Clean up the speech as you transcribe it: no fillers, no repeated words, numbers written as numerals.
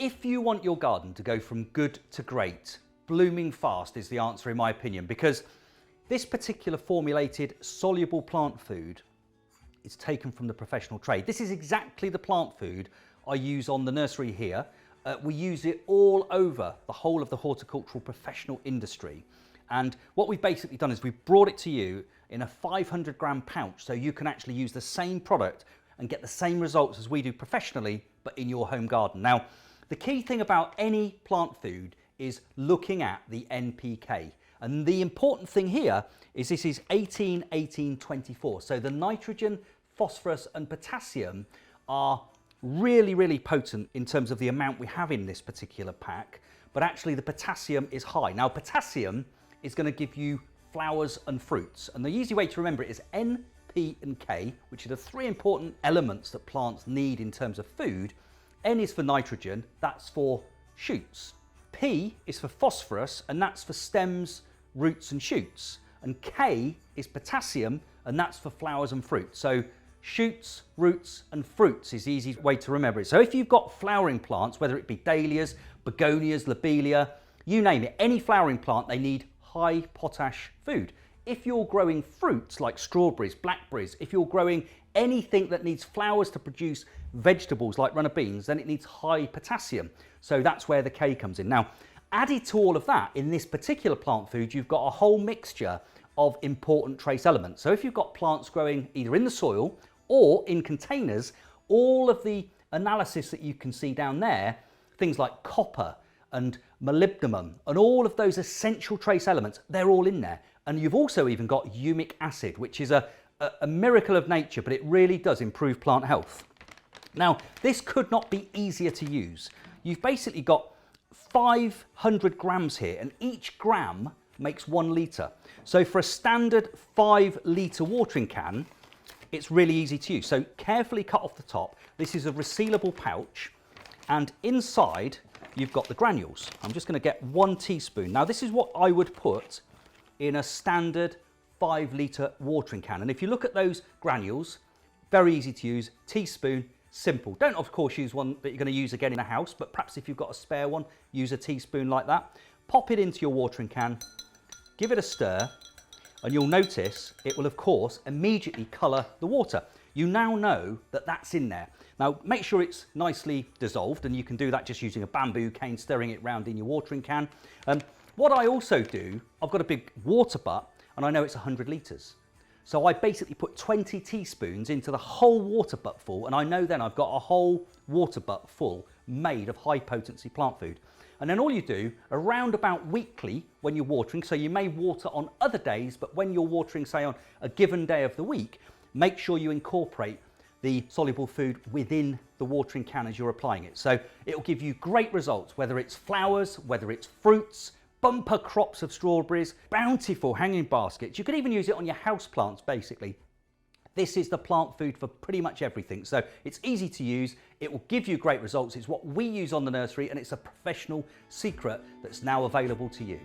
if you want your garden to go from good to great, blooming fast is the answer in my opinion, because this particular formulated soluble plant food is taken from the professional trade. This is exactly the plant food I use on the nursery here. We use it all over the whole of the horticultural professional industry. And what we've basically done is we've brought it to you in a 500 gram pouch, so you can actually use the same product and get the same results as we do professionally, but in your home garden. Now, the key thing about any plant food is looking at the NPK. And the important thing here is this is 18, 18, 24. So the nitrogen, phosphorus and potassium are really, really potent in terms of the amount we have in this particular pack, but actually the potassium is high. Now, potassium is going to give you flowers and fruits, and the easy way to remember it is N, P and K, which are the three important elements that plants need in terms of food. N is for nitrogen, that's for shoots. P is for phosphorus, and that's for stems, roots and shoots. And K is potassium, and that's for flowers and fruits. So shoots, roots and fruits is the easy way to remember it. So if you've got flowering plants, whether it be dahlias, begonias, lobelia, you name it, any flowering plant, they need high potash food. If you're growing fruits like strawberries, blackberries, if you're growing anything that needs flowers to produce vegetables like runner beans, then it needs high potassium. So that's where the K comes in. Now, added to all of that, in this particular plant food, you've got a whole mixture of important trace elements. So if you've got plants growing either in the soil or in containers, all of the analysis that you can see down there, things like copper and molybdenum and all of those essential trace elements, they're all in there. And you've also even got humic acid, which is a miracle of nature, but it really does improve plant health. Now, this could not be easier to use. You've basically got 500 grams here, and each gram makes 1 litre. So for a standard 5 litre watering can, it's really easy to use. So carefully cut off the top. This is a resealable pouch, and inside you've got the granules. I'm just going to get 1 teaspoon. Now this is what I would put in a standard 5 litre watering can. And if you look at those granules, very easy to use, teaspoon, simple. Don't of course use one that you're going to use again in a house, but perhaps if you've got a spare one, use a teaspoon like that. Pop it into your watering can, give it a stir, and you'll notice it will of course immediately colour the water. You now know that that's in there. Now make sure it's nicely dissolved, and you can do that just using a bamboo cane, stirring it round in your watering can. What I also do, I've got a big water butt and I know it's 100 litres. So I basically put 20 teaspoons into the whole water butt full, and I know then I've got a whole water butt full made of high potency plant food. And then all you do, around about weekly when you're watering, so you may water on other days, but when you're watering, say on a given day of the week, make sure you incorporate the soluble food within the watering can as you're applying it. So it'll give you great results, whether it's flowers, whether it's fruits, bumper crops of strawberries, bountiful hanging baskets. You could even use it on your house plants basically. This is the plant food for pretty much everything. So it's easy to use, it will give you great results. It's what we use on the nursery, and it's a professional secret that's now available to you.